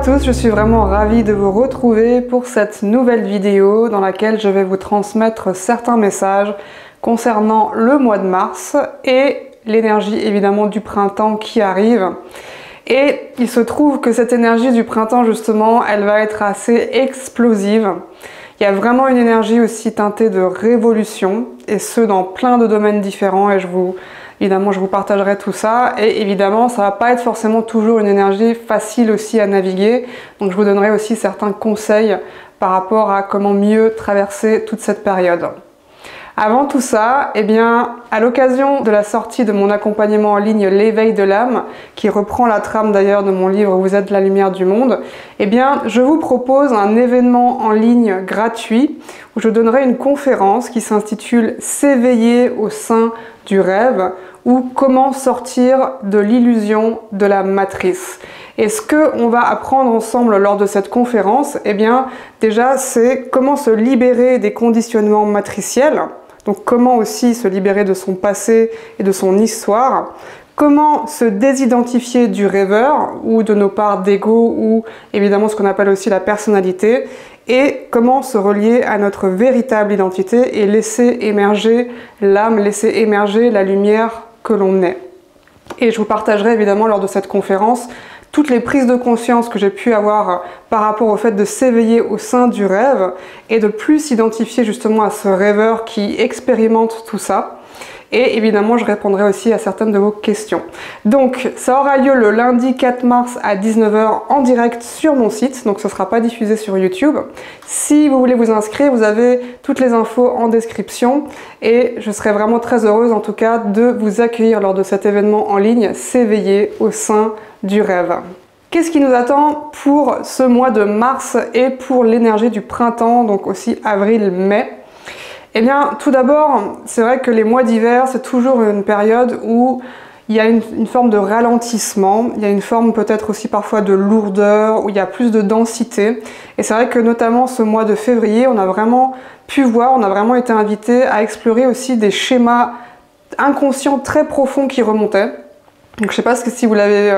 tous, je suis vraiment ravie de vous retrouver pour cette nouvelle vidéo dans laquelle je vais vous transmettre certains messages concernant le mois de mars et l'énergie évidemment du printemps qui arrive. Et il se trouve que cette énergie du printemps justement, elle va être assez explosive. Il y a vraiment une énergie aussi teintée de révolution, et ce dans plein de domaines différents, et évidemment je vous partagerai tout ça. Et évidemment ça va pas être forcément toujours une énergie facile aussi à naviguer, donc je vous donnerai aussi certains conseils par rapport à comment mieux traverser toute cette période. Avant tout ça, eh bien, à l'occasion de la sortie de mon accompagnement en ligne L'éveil de l'âme, qui reprend la trame d'ailleurs de mon livre Vous êtes la lumière du monde, eh bien, je vous propose un événement en ligne gratuit où je donnerai une conférence qui s'intitule S'éveiller au sein du rêve ou comment sortir de l'illusion de la matrice. Et ce qu'on va apprendre ensemble lors de cette conférence, eh bien, déjà, c'est comment se libérer des conditionnements matriciels. Donc comment aussi se libérer de son passé et de son histoire, comment se désidentifier du rêveur ou de nos parts d'ego ou évidemment ce qu'on appelle aussi la personnalité, et comment se relier à notre véritable identité et laisser émerger l'âme, laisser émerger la lumière que l'on est. Et je vous partagerai évidemment lors de cette conférence toutes les prises de conscience que j'ai pu avoir par rapport au fait de s'éveiller au sein du rêve et de plus s'identifier justement à ce rêveur qui expérimente tout ça. Et évidemment, je répondrai aussi à certaines de vos questions. Donc, ça aura lieu le lundi 4 mars à 19 h en direct sur mon site, donc ce ne sera pas diffusé sur YouTube. Si vous voulez vous inscrire, vous avez toutes les infos en description et je serai vraiment très heureuse en tout cas de vous accueillir lors de cet événement en ligne, S'éveiller au sein du rêve. Qu'est-ce qui nous attend pour ce mois de mars et pour l'énergie du printemps, donc aussi avril-mai? Eh bien, tout d'abord, c'est vrai que les mois d'hiver, c'est toujours une période où il y a une forme de ralentissement, il y a une forme peut-être aussi parfois de lourdeur, où il y a plus de densité. Et c'est vrai que notamment ce mois de février, on a vraiment pu voir, on a vraiment été invité à explorer aussi des schémas inconscients très profonds qui remontaient. Donc je ne sais pas si vous l'avez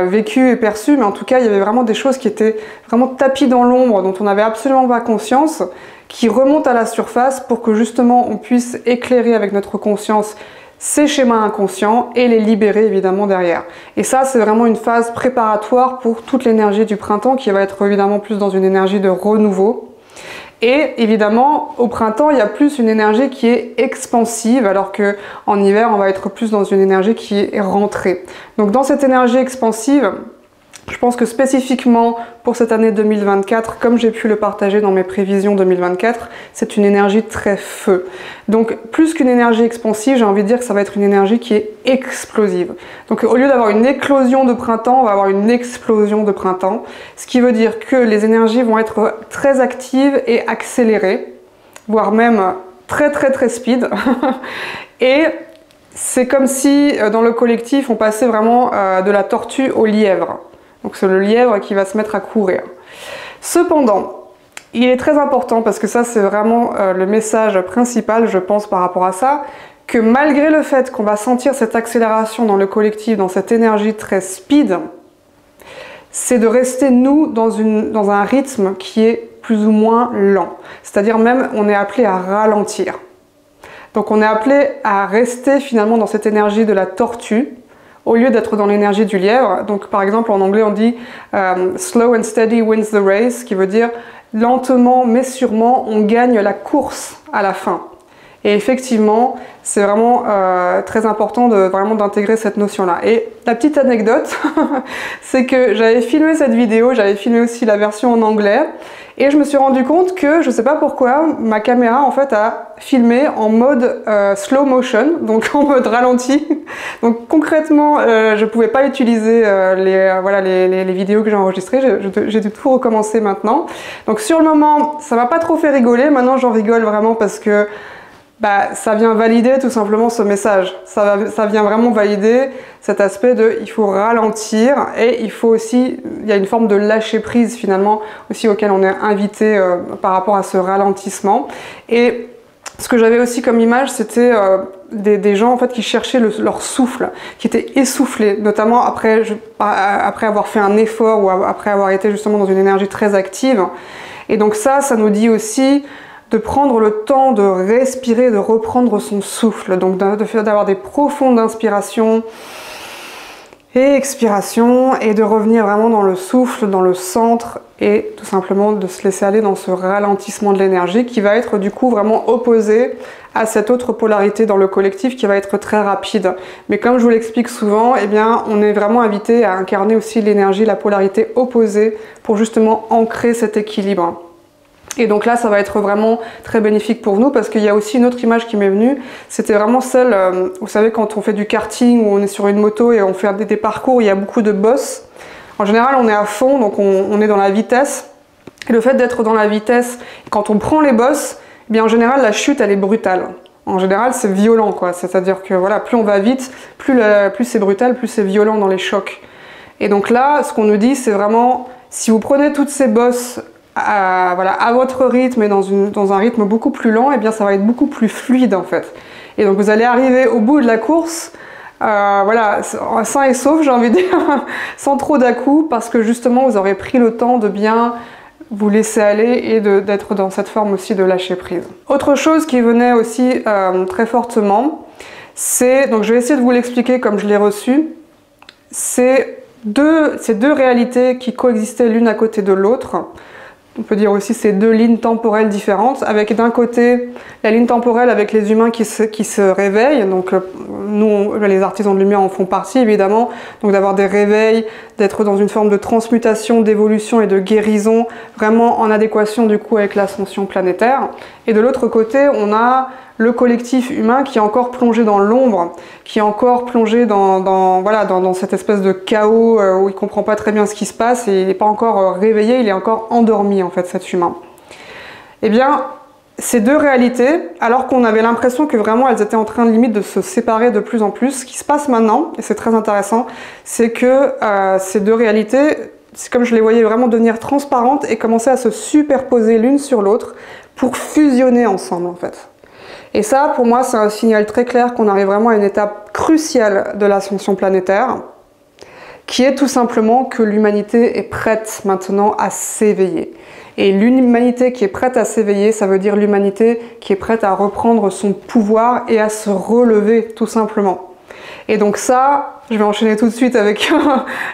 vécu et perçu, mais en tout cas il y avait vraiment des choses qui étaient vraiment tapies dans l'ombre, dont on n'avait absolument pas conscience, qui remontent à la surface pour que justement on puisse éclairer avec notre conscience ces schémas inconscients et les libérer évidemment derrière. Et ça c'est vraiment une phase préparatoire pour toute l'énergie du printemps qui va être évidemment plus dans une énergie de renouveau. Et évidemment, au printemps, il y a plus une énergie qui est expansive, alors qu'en hiver, on va être plus dans une énergie qui est rentrée. Donc dans cette énergie expansive, je pense que spécifiquement pour cette année 2024, comme j'ai pu le partager dans mes prévisions 2024, c'est une énergie très feu. Donc plus qu'une énergie expansive, j'ai envie de dire que ça va être une énergie qui est explosive. Donc au lieu d'avoir une éclosion de printemps, on va avoir une explosion de printemps, ce qui veut dire que les énergies vont être très actives et accélérées, voire même très speed. Et c'est comme si dans le collectif, on passait vraiment de la tortue au lièvre. Donc c'est le lièvre qui va se mettre à courir. Cependant, il est très important, parce que ça c'est vraiment le message principal, je pense, par rapport à ça, que malgré le fait qu'on va sentir cette accélération dans le collectif, dans cette énergie très speed, c'est de rester nous dans un rythme qui est plus ou moins lent. C'est-à-dire même on est appelé à ralentir. Donc on est appelé à rester finalement dans cette énergie de la tortue, au lieu d'être dans l'énergie du lièvre. Donc par exemple en anglais on dit slow and steady wins the race, qui veut dire lentement mais sûrement on gagne la course à la fin. Et effectivement c'est vraiment très important d'intégrer cette notion-là. Et la petite anecdote, c'est que j'avais filmé cette vidéo, j'avais filmé aussi la version en anglais, et je me suis rendu compte que, je sais pas pourquoi, ma caméra en fait a filmé en mode slow motion, donc en mode ralenti. Donc concrètement, je pouvais pas utiliser les vidéos que j'ai enregistrées, j'ai dû tout recommencer maintenant. Donc sur le moment, ça m'a pas trop fait rigoler, maintenant j'en rigole vraiment parce que ça vient valider tout simplement ce message. Ça vient vraiment valider cet aspect de il faut ralentir, et il faut aussi, il y a une forme de lâcher prise finalement aussi auquel on est invité par rapport à ce ralentissement. Et Ce que j'avais aussi comme image, c'était des gens en fait qui cherchaient leur souffle, qui étaient essoufflés, notamment après avoir fait un effort ou après avoir été justement dans une énergie très active. Et donc ça nous dit aussi de prendre le temps de respirer, de reprendre son souffle, donc d'avoir des profondes inspirations et expirations, et de revenir vraiment dans le souffle, dans le centre, et tout simplement de se laisser aller dans ce ralentissement de l'énergie qui va être du coup vraiment opposé à cette autre polarité dans le collectif qui va être très rapide. Mais comme je vous l'explique souvent, eh bien, on est vraiment invité à incarner aussi l'énergie, la polarité opposée pour justement ancrer cet équilibre. Et donc là, ça va être vraiment très bénéfique pour nous parce qu'il y a aussi une autre image qui m'est venue. C'était vraiment celle, vous savez, quand on fait du karting ou on est sur une moto et on fait des parcours où il y a beaucoup de bosses. En général, on est à fond, donc on est dans la vitesse. Et le fait d'être dans la vitesse, quand on prend les bosses, eh bien en général, la chute, elle est brutale. En général, c'est violent, quoi. C'est-à-dire que voilà, plus on va vite, plus c'est brutal, plus c'est violent dans les chocs. Et donc là, ce qu'on nous dit, c'est vraiment, si vous prenez toutes ces bosses à votre rythme et dans un rythme beaucoup plus lent, et bien ça va être beaucoup plus fluide en fait. Et donc vous allez arriver au bout de la course, voilà, sain et sauf, j'ai envie de dire, sans trop d'à-coups, parce que justement vous aurez pris le temps de bien vous laisser aller et d'être dans cette forme aussi de lâcher prise. Autre chose qui venait aussi très fortement, c'est, donc je vais essayer de vous l'expliquer comme je l'ai reçu, c'est ces deux réalités qui coexistaient l'une à côté de l'autre. On peut dire aussi ces deux lignes temporelles différentes, avec d'un côté la ligne temporelle avec les humains qui se réveillent, donc nous, les artisans de lumière en font partie évidemment, donc d'avoir des réveils, d'être dans une forme de transmutation, d'évolution et de guérison, vraiment en adéquation du coup avec l'ascension planétaire. Et de l'autre côté, on a le collectif humain qui est encore plongé dans l'ombre, qui est encore plongé dans cette espèce de chaos où il ne comprend pas très bien ce qui se passe et il n'est pas encore réveillé, il est encore endormi en fait cet humain. Eh bien, ces deux réalités, alors qu'on avait l'impression que vraiment elles étaient en train limite de se séparer de plus en plus, ce qui se passe maintenant, et c'est très intéressant, c'est que ces deux réalités, c'est comme je les voyais vraiment devenir transparentes et commencer à se superposer l'une sur l'autre pour fusionner ensemble en fait. Et ça, pour moi, c'est un signal très clair qu'on arrive vraiment à une étape cruciale de l'ascension planétaire, qui est tout simplement que l'humanité est prête maintenant à s'éveiller. Et l'humanité qui est prête à s'éveiller, ça veut dire l'humanité qui est prête à reprendre son pouvoir et à se relever, tout simplement. Et donc ça, je vais enchaîner tout de suite avec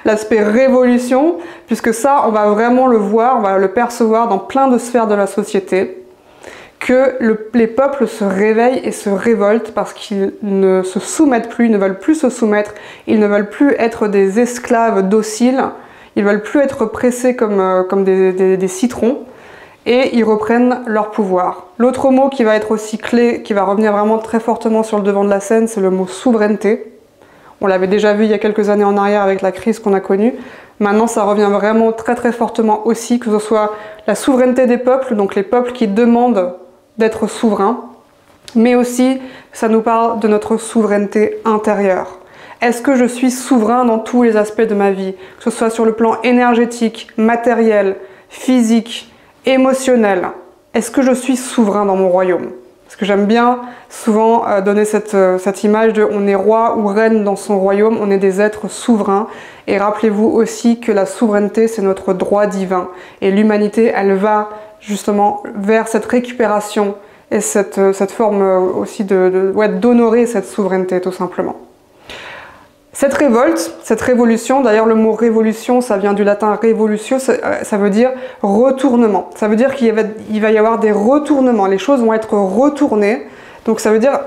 l'aspect révolution, puisque ça, on va vraiment le voir, on va le percevoir dans plein de sphères de la société, que les peuples se réveillent et se révoltent parce qu'ils ne se soumettent plus, ils ne veulent plus se soumettre, ils ne veulent plus être des esclaves dociles, ils ne veulent plus être pressés comme des citrons, et ils reprennent leur pouvoir. L'autre mot qui va être aussi clé, qui va revenir vraiment très fortement sur le devant de la scène, c'est le mot souveraineté. On l'avait déjà vu il y a quelques années en arrière avec la crise qu'on a connue. Maintenant, ça revient vraiment très très fortement aussi, que ce soit la souveraineté des peuples, donc les peuples qui demandent d'être souverains, mais aussi ça nous parle de notre souveraineté intérieure. Est-ce que je suis souverain dans tous les aspects de ma vie, que ce soit sur le plan énergétique, matériel, physique, émotionnel? Est-ce que je suis souverain dans mon royaume? Parce que j'aime bien souvent donner cette image de on est roi ou reine dans son royaume, on est des êtres souverains. Et rappelez-vous aussi que la souveraineté, c'est notre droit divin. Et l'humanité, elle va justement vers cette récupération et cette forme aussi d'honorer cette souveraineté tout simplement. Cette révolte, cette révolution, d'ailleurs le mot révolution, ça vient du latin revolutio, ça veut dire retournement. Ça veut dire qu'il va y avoir des retournements, les choses vont être retournées. Donc ça veut dire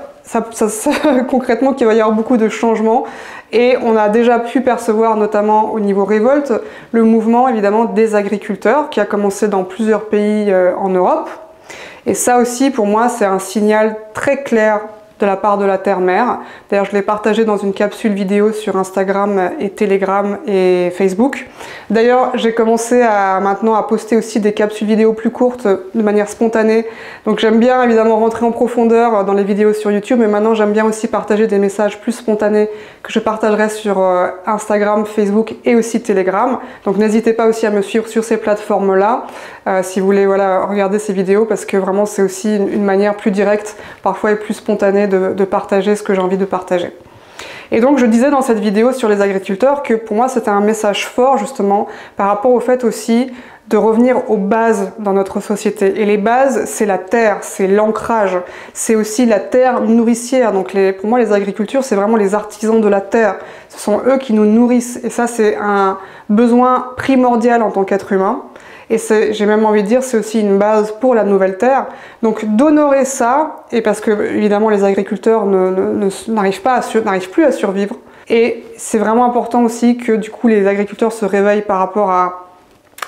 concrètement qu'il va y avoir beaucoup de changements. Et on a déjà pu percevoir, notamment au niveau révolte, le mouvement évidemment des agriculteurs qui a commencé dans plusieurs pays en Europe. Et ça aussi, pour moi, c'est un signal très clair de la part de la Terre-Mère. D'ailleurs, je l'ai partagé dans une capsule vidéo sur Instagram et Telegram et Facebook. D'ailleurs, j'ai commencé maintenant à poster aussi des capsules vidéo plus courtes de manière spontanée. Donc j'aime bien évidemment rentrer en profondeur dans les vidéos sur YouTube, mais maintenant j'aime bien aussi partager des messages plus spontanés que je partagerai sur Instagram, Facebook et aussi Telegram. Donc n'hésitez pas aussi à me suivre sur ces plateformes-là si vous voulez regarder ces vidéos, parce que vraiment c'est aussi une manière plus directe, parfois et plus spontanée de partager ce que j'ai envie de partager. Et donc je disais dans cette vidéo sur les agriculteurs que pour moi c'était un message fort justement par rapport au fait aussi de revenir aux bases dans notre société. Et les bases, c'est la terre, c'est l'ancrage, c'est aussi la terre nourricière. Donc pour moi les agriculteurs, c'est vraiment les artisans de la terre. Ce sont eux qui nous nourrissent. Et ça c'est un besoin primordial en tant qu'être humain. Et j'ai même envie de dire, c'est aussi une base pour la nouvelle terre. Donc d'honorer ça, et parce que évidemment les agriculteurs n'arrivent plus à survivre. Et c'est vraiment important aussi que du coup les agriculteurs se réveillent par rapport à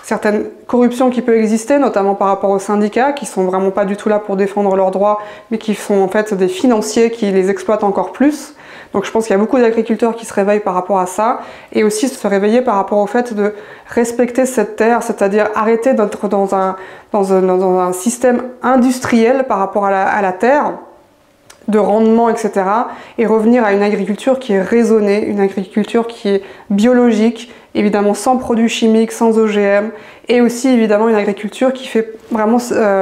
certaines corruptions qui peuvent exister, notamment par rapport aux syndicats, qui sont vraiment pas du tout là pour défendre leurs droits, mais qui sont en fait des financiers qui les exploitent encore plus. Donc je pense qu'il y a beaucoup d'agriculteurs qui se réveillent par rapport à ça, et aussi se réveiller par rapport au fait de respecter cette terre, c'est-à-dire arrêter d'être dans un système industriel par rapport à la terre, de rendement, etc. et revenir à une agriculture qui est raisonnée, une agriculture qui est biologique, évidemment sans produits chimiques, sans OGM, et aussi évidemment une agriculture qui fait vraiment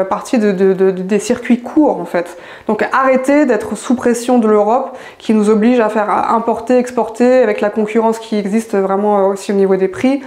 partie des circuits courts en fait. Donc arrêter d'être sous pression de l'Europe qui nous oblige à faire importer, exporter avec la concurrence qui existe vraiment aussi au niveau des prix.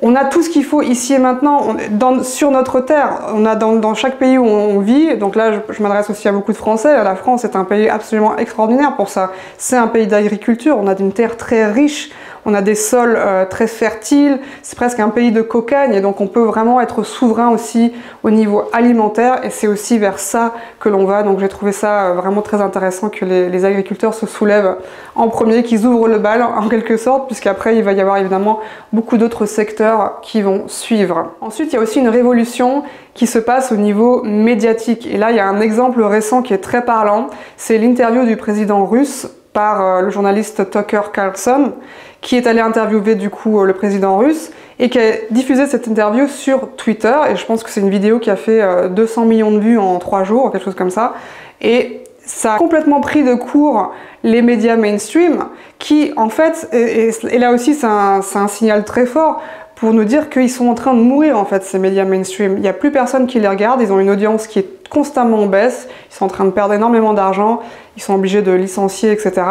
On a tout ce qu'il faut ici et maintenant, sur notre terre. On a dans chaque pays où on vit, donc là je m'adresse aussi à beaucoup de Français, la France est un pays absolument extraordinaire pour ça. C'est un pays d'agriculture, on a une terre très riche, on a des sols très fertiles, c'est presque un pays de cocagne, et donc on peut vraiment être souverain aussi au niveau alimentaire, et c'est aussi vers ça que l'on va. Donc j'ai trouvé ça vraiment très intéressant que les agriculteurs se soulèvent en premier, qu'ils ouvrent le bal en quelque sorte, puisqu'après il va y avoir évidemment beaucoup d'autres secteurs qui vont suivre. Ensuite il y a aussi une révolution qui se passe au niveau médiatique, et là il y a un exemple récent qui est très parlant, c'est l'interview du président russe par le journaliste Tucker Carlson, qui est allé interviewer du coup le président russe et qui a diffusé cette interview sur Twitter, et je pense que c'est une vidéo qui a fait 200 millions de vues en 3 jours, quelque chose comme ça, et ça a complètement pris de court les médias mainstream qui en fait, et là aussi c'est un signal très fort pour nous dire qu'ils sont en train de mourir en fait, ces médias mainstream. Il n'y a plus personne qui les regarde, ils ont une audience qui est constamment en baisse, ils sont en train de perdre énormément d'argent, ils sont obligés de licencier, etc.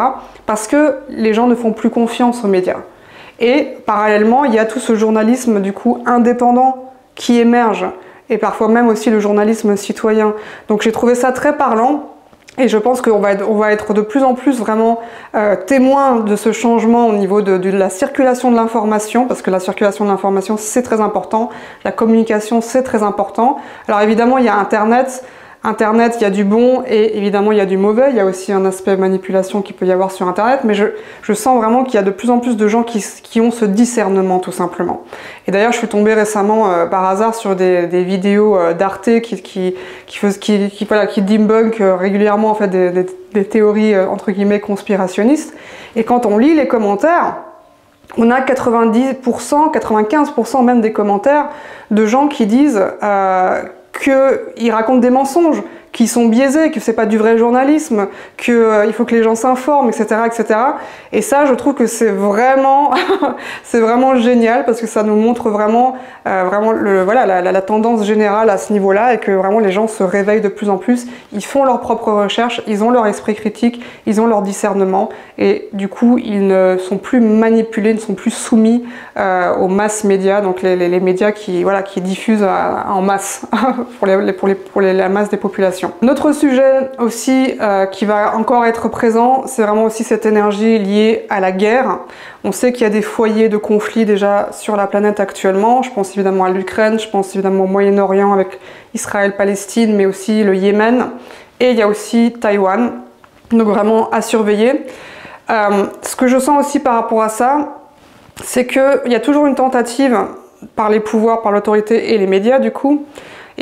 parce que les gens ne font plus confiance aux médias. Et parallèlement, il y a tout ce journalisme du coup indépendant qui émerge, et parfois même aussi le journalisme citoyen. Donc j'ai trouvé ça très parlant. Et je pense qu'on va être de plus en plus vraiment témoin de ce changement au niveau de la circulation de l'information, parce que la circulation de l'information c'est très important, la communication c'est très important. Alors évidemment il y a Internet, il y a du bon et évidemment il y a du mauvais, il y a aussi un aspect manipulation qui peut y avoir sur Internet, mais je sens vraiment qu'il y a de plus en plus de gens qui ont ce discernement tout simplement. Et d'ailleurs je suis tombée récemment par hasard sur des vidéos d'Arte qui debunk régulièrement en fait des théories entre guillemets conspirationnistes, et quand on lit les commentaires, on a 90%, 95% même des commentaires de gens qui disent qu'ils racontent des mensonges, qui sont biaisés, que c'est pas du vrai journalisme, qu'il faut que les gens s'informent, etc., etc. Et ça, je trouve que c'est vraiment, c'est vraiment génial, parce que ça nous montre vraiment, la tendance générale à ce niveau-là, et que vraiment les gens se réveillent de plus en plus, ils font leurs propres recherches, ils ont leur esprit critique, ils ont leur discernement, et du coup, ils ne sont plus manipulés, ne sont plus soumis aux masses médias, donc les médias qui diffusent en masse pour la masse des populations. Un autre sujet aussi qui va encore être présent, c'est vraiment aussi cette énergie liée à la guerre. On sait qu'il y a des foyers de conflits déjà sur la planète actuellement. Je pense évidemment à l'Ukraine, je pense évidemment au Moyen-Orient avec Israël-Palestine, mais aussi le Yémen. Et il y a aussi Taïwan, donc vraiment à surveiller. Ce que je sens aussi par rapport à ça, c'est qu'il y a toujours une tentative par les pouvoirs, par l'autorité et les médias du coup,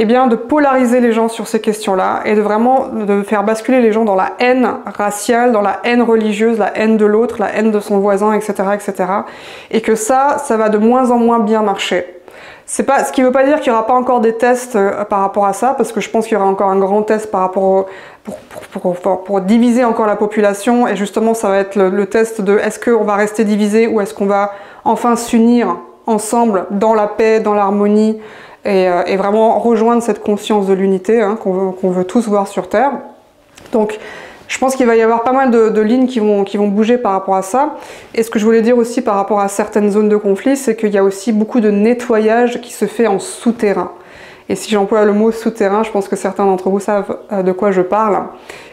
eh bien de polariser les gens sur ces questions-là et de vraiment de faire basculer les gens dans la haine raciale, dans la haine religieuse, la haine de l'autre, la haine de son voisin, etc., etc. Et que ça va de moins en moins bien marcher. C'est pas, ce qui ne veut pas dire qu'il n'y aura pas encore des tests par rapport à ça, parce que je pense qu'il y aura encore un grand test par rapport pour diviser encore la population, et justement ça va être le test de est-ce qu'on va rester divisé ou est-ce qu'on va enfin s'unir ensemble dans la paix, dans l'harmonie, et vraiment rejoindre cette conscience de l'unité qu'on veut tous voir sur Terre. Donc je pense qu'il va y avoir pas mal de lignes qui vont bouger par rapport à ça. Et ce que je voulais dire aussi par rapport à certaines zones de conflit, c'est qu'il y a aussi beaucoup de nettoyage qui se fait en souterrain. Et si j'emploie le mot souterrain, je pense que certains d'entre vous savent de quoi je parle.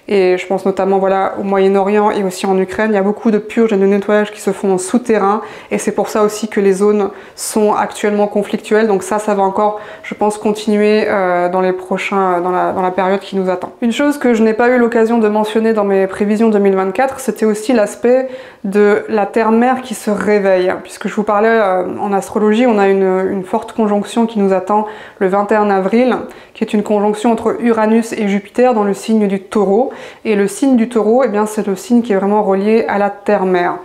Et je pense notamment voilà, au Moyen-Orient et aussi en Ukraine, il y a beaucoup de purges et de nettoyage qui se font en souterrain. Et c'est pour ça aussi que les zones sont actuellement conflictuelles. Donc ça va encore, je pense, continuer dans la période qui nous attend. Une chose que je n'ai pas eu l'occasion de mentionner dans mes prévisions 2024, c'était aussi l'aspect de la Terre-Mère qui se réveille. Puisque je vous parlais en astrologie, on a une forte conjonction qui nous attend le 21 avril, qui est une conjonction entre Uranus et Jupiter dans le signe du Taureau. Et le signe du Taureau, eh bien, c'est le signe qui est vraiment relié à la Terre-Mère.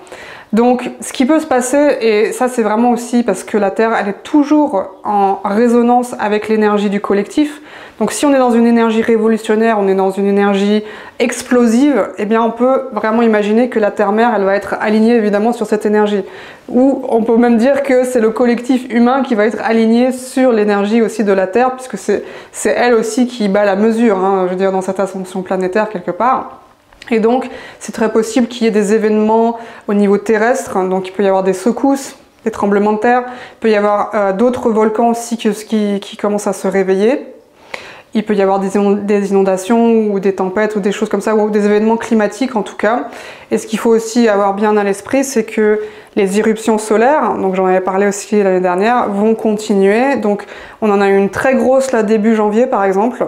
Donc, ce qui peut se passer, et ça c'est vraiment aussi parce que la Terre, elle est toujours en résonance avec l'énergie du collectif. Donc, si on est dans une énergie révolutionnaire, on est dans une énergie explosive, eh bien, on peut vraiment imaginer que la Terre-Mère, elle va être alignée évidemment sur cette énergie. Ou on peut même dire que c'est le collectif humain qui va être aligné sur l'énergie aussi de la Terre, puisque c'est elle aussi qui bat la mesure, je veux dire, dans cette ascension planétaire quelque part. Et donc, c'est très possible qu'il y ait des événements au niveau terrestre, donc il peut y avoir des secousses, des tremblements de terre, il peut y avoir d'autres volcans aussi qui commencent à se réveiller. Il peut y avoir des inondations ou des tempêtes ou des choses comme ça, ou des événements climatiques en tout cas. Et ce qu'il faut aussi avoir bien à l'esprit, c'est que les éruptions solaires, donc j'en avais parlé aussi l'année dernière, vont continuer. Donc on en a eu une très grosse là début janvier par exemple.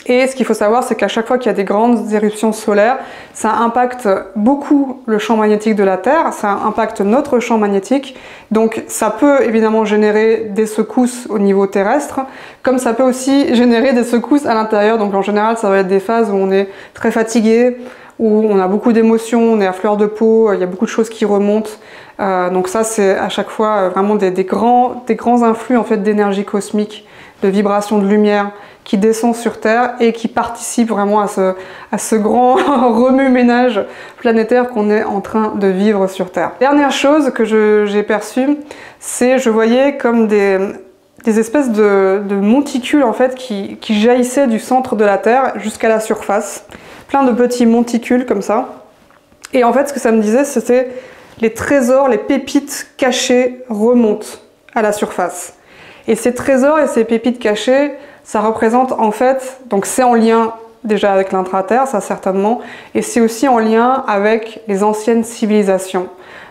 Et ce qu'il faut savoir, c'est qu'à chaque fois qu'il y a des grandes éruptions solaires, ça impacte beaucoup le champ magnétique de la Terre, ça impacte notre champ magnétique, donc ça peut évidemment générer des secousses au niveau terrestre, comme ça peut aussi générer des secousses à l'intérieur, donc en général ça va être des phases où on est très fatigué, où on a beaucoup d'émotions, on est à fleur de peau, il y a beaucoup de choses qui remontent, donc ça c'est à chaque fois vraiment des grands influx en fait d'énergie cosmique, de vibrations de lumière, qui descend sur Terre et qui participe vraiment à ce grand remue-ménage planétaire qu'on est en train de vivre sur Terre. Dernière chose que j'ai perçue, c'est je voyais comme des espèces de monticules en fait qui jaillissaient du centre de la Terre jusqu'à la surface. Plein de petits monticules comme ça. Et en fait, ce que ça me disait, c'était les trésors, les pépites cachées remontent à la surface. Et ces trésors et ces pépites cachées, ça représente en fait, donc c'est en lien déjà avec l'intra-terre, ça certainement, et c'est aussi en lien avec les anciennes civilisations.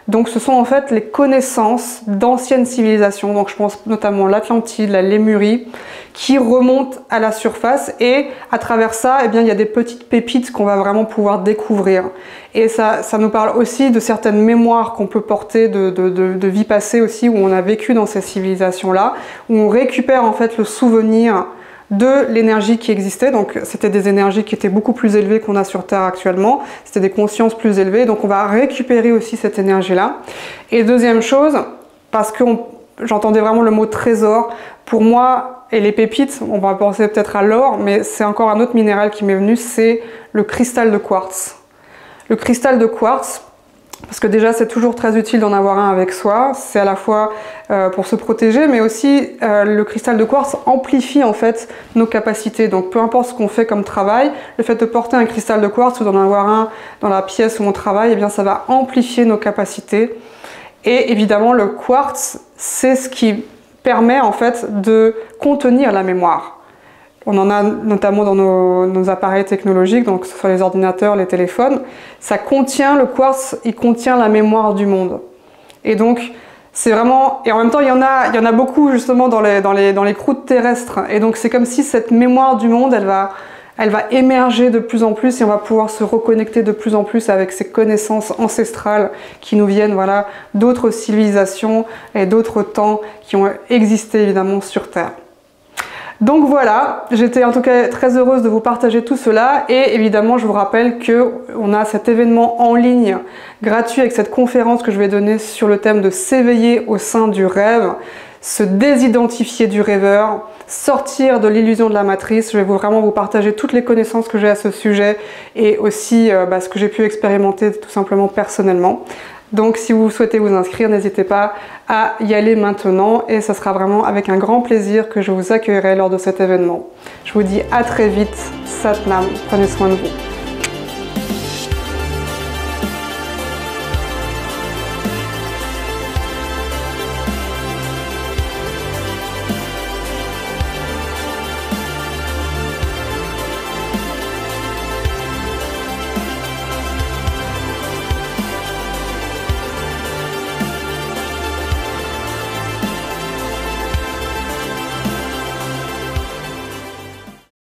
Donc ce sont en fait les connaissances d'anciennes civilisations, donc je pense notamment l'Atlantide, la Lémurie, qui remontent à la surface et à travers ça, eh bien, il y a des petites pépites qu'on va vraiment pouvoir découvrir. Et ça nous parle aussi de certaines mémoires qu'on peut porter de vie passée aussi, où on a vécu dans ces civilisations-là, où on récupère en fait le souvenir de l'énergie qui existait, donc c'était des énergies qui étaient beaucoup plus élevées qu'on a sur Terre actuellement, c'était des consciences plus élevées, donc on va récupérer aussi cette énergie-là. Et deuxième chose, parce que j'entendais vraiment le mot trésor, pour moi, et les pépites, on va penser peut-être à l'or, mais c'est encore un autre minéral qui m'est venu, c'est le cristal de quartz. Le cristal de quartz, parce que déjà c'est toujours très utile d'en avoir un avec soi, c'est à la fois pour se protéger, mais aussi le cristal de quartz amplifie en fait nos capacités. Donc peu importe ce qu'on fait comme travail, le fait de porter un cristal de quartz ou d'en avoir un dans la pièce où on travaille, eh bien ça va amplifier nos capacités. Et évidemment le quartz, c'est ce qui permet en fait de contenir la mémoire. On en a notamment dans nos appareils technologiques, donc que ce soit les ordinateurs, les téléphones. Ça contient, le quartz, il contient la mémoire du monde. Et donc, c'est vraiment... Et en même temps, il y en a beaucoup justement dans les croûtes terrestres. Et donc, c'est comme si cette mémoire du monde, elle va émerger de plus en plus et on va pouvoir se reconnecter de plus en plus avec ces connaissances ancestrales qui nous viennent voilà, d'autres civilisations et d'autres temps qui ont existé évidemment sur Terre. Donc voilà, j'étais en tout cas très heureuse de vous partager tout cela et évidemment je vous rappelle qu'on a cet événement en ligne gratuit avec cette conférence que je vais donner sur le thème de s'éveiller au sein du rêve, se désidentifier du rêveur, sortir de l'illusion de la matrice. Je vais vraiment vous partager toutes les connaissances que j'ai à ce sujet et aussi ce que j'ai pu expérimenter tout simplement personnellement. Donc si vous souhaitez vous inscrire, n'hésitez pas à y aller maintenant et ça sera vraiment avec un grand plaisir que je vous accueillerai lors de cet événement. Je vous dis à très vite, Sat Nam, prenez soin de vous.